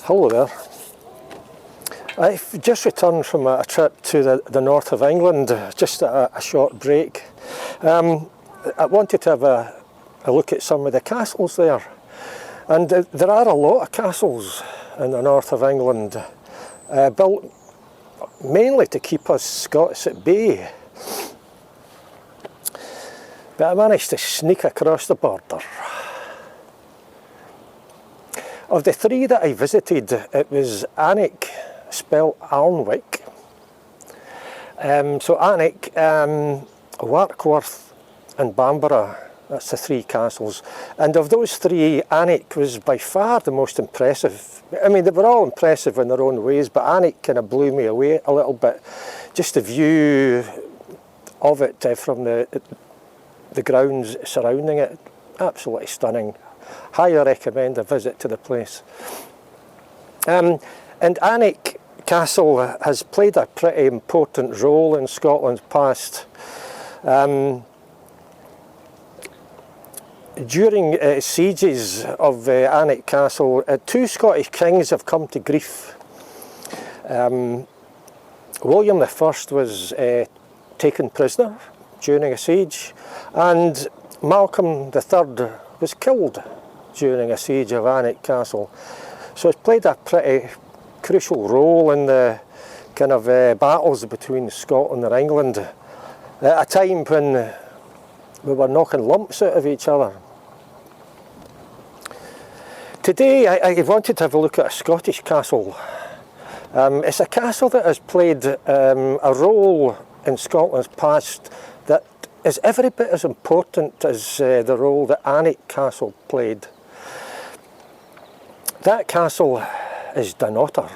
Hello there. I've just returned from a trip to the north of England, just a short break. I wanted to have a look at some of the castles there. And there are a lot of castles in the north of England, built mainly to keep us Scots at bay. But I managed to sneak across the border. Of the three that I visited, it was Alnwick, spelled Alnwick. So Alnwick, Warkworth and Bamborough, that's the three castles. And of those three, Alnwick was by far the most impressive. I mean, they were all impressive in their own ways, but Alnwick kind of blew me away a little bit. Just the view of it from the grounds surrounding it, absolutely stunning. Highly recommend a visit to the place. And Alnwick Castle has played a pretty important role in Scotland's past. During sieges of Alnwick Castle, two Scottish kings have come to grief. William I was taken prisoner during a siege, and Malcolm III was killed during a siege of Alnwick Castle. So it's played a pretty crucial role in the kind of battles between Scotland and England at a time when we were knocking lumps out of each other. Today I wanted to have a look at a Scottish castle. It's a castle that has played a role in Scotland's past that is every bit as important as the role that Alnwick Castle played. That castle is Dunnottar.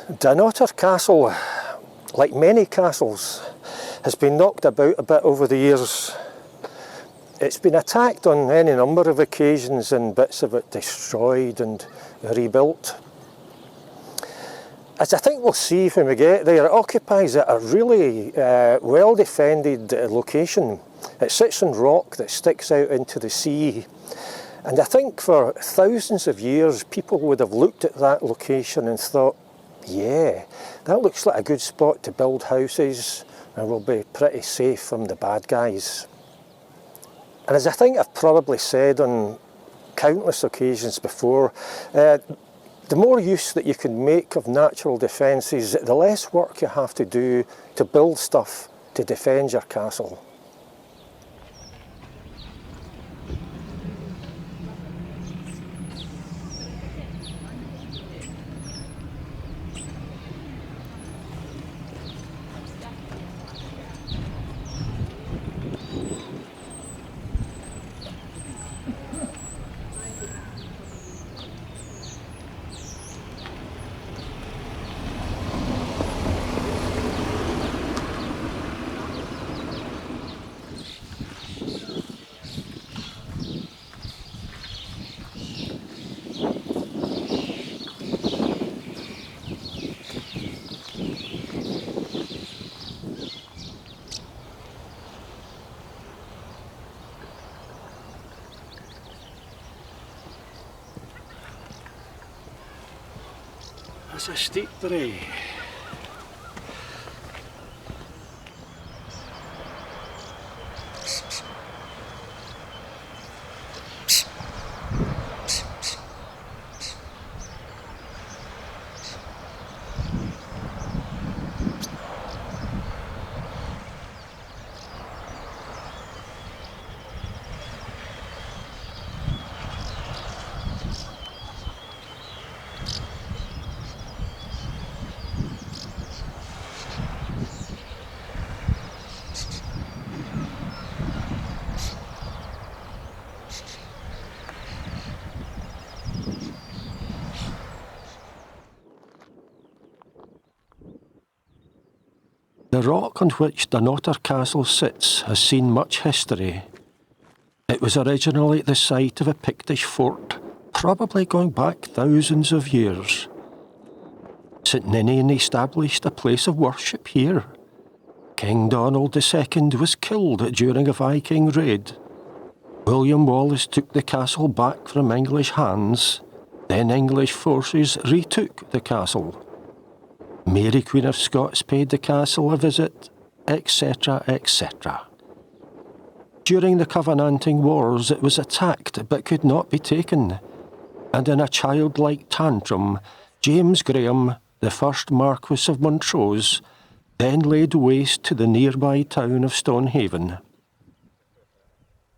Dunnottar Castle, like many castles, has been knocked about a bit over the years. It's been attacked on any number of occasions and bits of it destroyed and rebuilt. As I think we'll see when we get there, it occupies a really well-defended location. It sits on rock that sticks out into the sea. And I think for thousands of years people would have looked at that location and thought, yeah, that looks like a good spot to build houses and we'll be pretty safe from the bad guys. And as I think I've probably said on countless occasions before, the more use that you can make of natural defences, the less work you have to do to build stuff to defend your castle. It's a steep brae. The rock on which Dunnottar Castle sits has seen much history. It was originally the site of a Pictish fort, probably going back thousands of years. St Ninian established a place of worship here. King Donald II was killed during a Viking raid. William Wallace took the castle back from English hands. Then English forces retook the castle. Mary Queen of Scots paid the castle a visit, etc., etc. During the Covenanting Wars it was attacked but could not be taken, and in a childlike tantrum, James Graham, the first Marquess of Montrose, then laid waste to the nearby town of Stonehaven.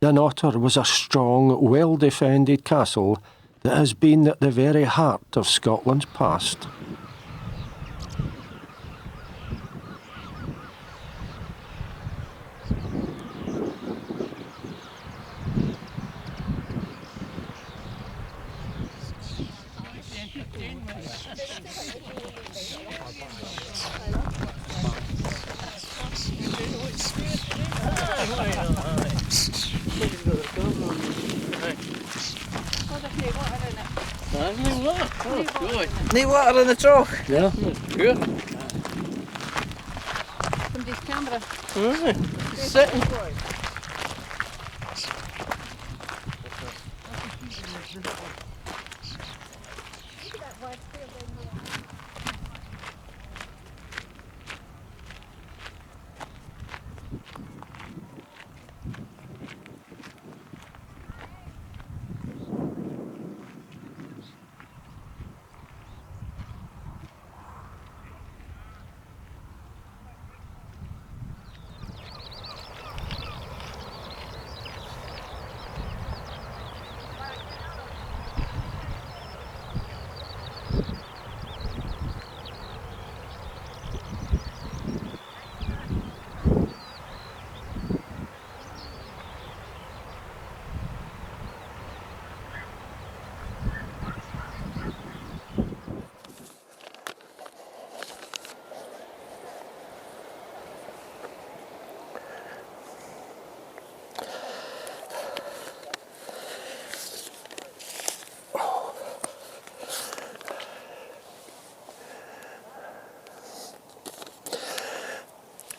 Dunnottar was a strong, well-defended castle that has been at the very heart of Scotland's past. No water in the trough? Yeah, good. Somebody's camera. Sitting.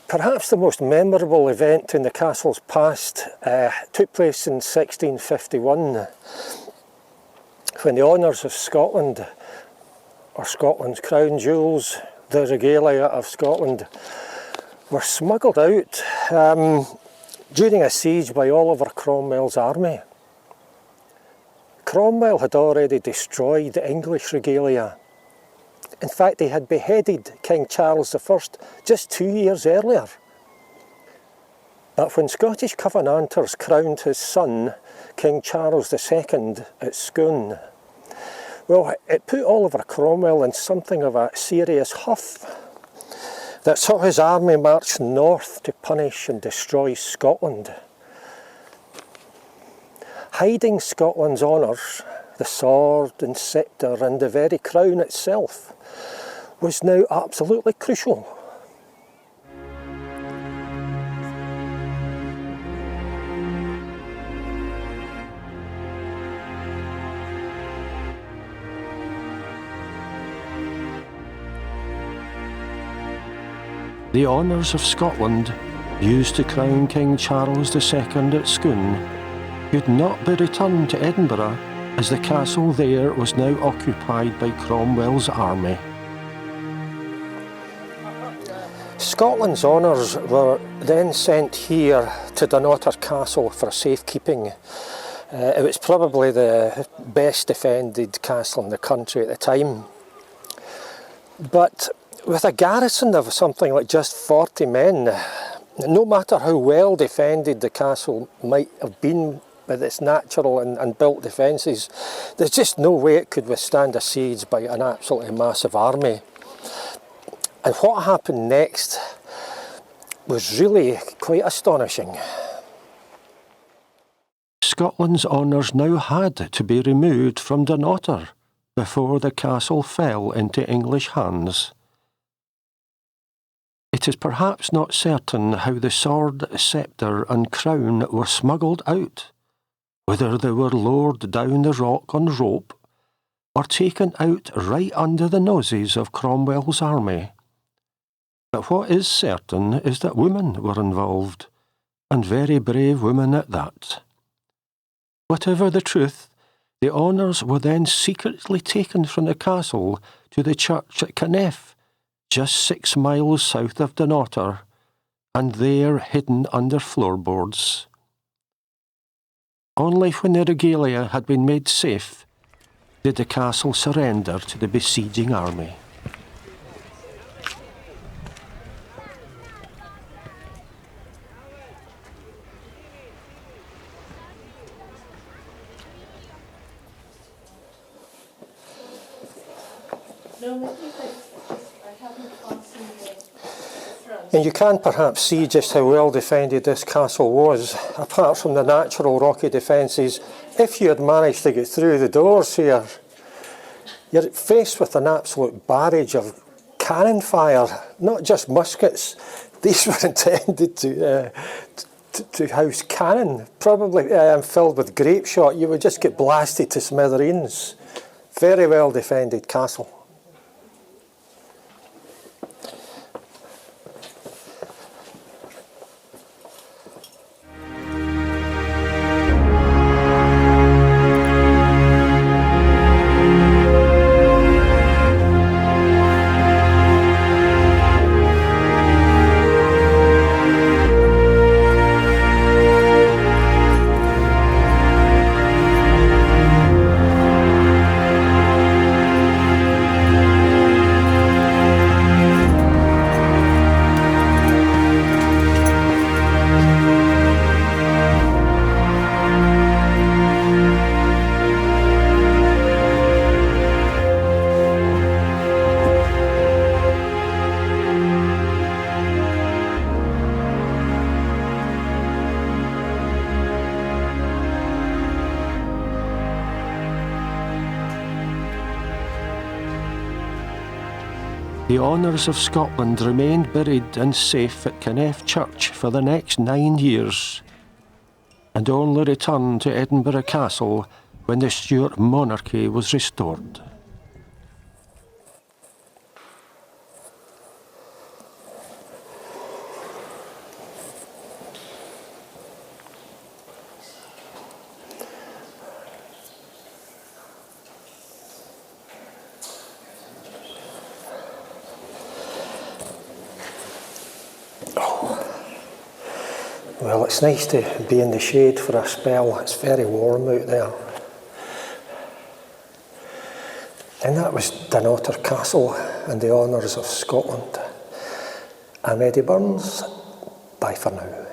Perhaps the most memorable event in the castle's past took place in 1651 when the honours of Scotland, or Scotland's crown jewels, the regalia of Scotland, were smuggled out during a siege by Oliver Cromwell's army. Cromwell had already destroyed the English regalia. In fact, he had beheaded King Charles I just 2 years earlier. But when Scottish Covenanters crowned his son, King Charles II, at Scone, well, it put Oliver Cromwell in something of a serious huff that saw his army march north to punish and destroy Scotland. Hiding Scotland's honours, the sword and sceptre and the very crown itself, was now absolutely crucial. The honours of Scotland, used to crown King Charles II at Scone, could not be returned to Edinburgh as the castle there was now occupied by Cromwell's army. Scotland's honours were then sent here to Dunnottar Castle for safekeeping. It was probably the best defended castle in the country at the time. But with a garrison of something like just 40 men, no matter how well defended the castle might have been with its natural and built defences, there's just no way it could withstand a siege by an absolutely massive army. And what happened next was really quite astonishing. Scotland's honours now had to be removed from Dunnottar before the castle fell into English hands. It is perhaps not certain how the sword, sceptre and crown were smuggled out, whether they were lowered down the rock on rope or taken out right under the noses of Cromwell's army. But what is certain is that women were involved, and very brave women at that. Whatever the truth, the honours were then secretly taken from the castle to the church at Canef, just 6 miles south of Dunnottar, and there hidden under floorboards. Only when the regalia had been made safe did the castle surrender to the besieging army. And you can perhaps see just how well defended this castle was, apart from the natural rocky defences. If you had managed to get through the doors here, you're faced with an absolute barrage of cannon fire, not just muskets. These were intended to house cannon, probably filled with grape shot. You would just get blasted to smithereens. Very well defended castle. The honours of Scotland remained buried and safe at Canef Church for the next 9 years, and only returned to Edinburgh Castle when the Stuart monarchy was restored. Well, it's nice to be in the shade for a spell. It's very warm out there. And that was Dunnottar Castle and the honours of Scotland. I'm Eddie Burns. Bye for now.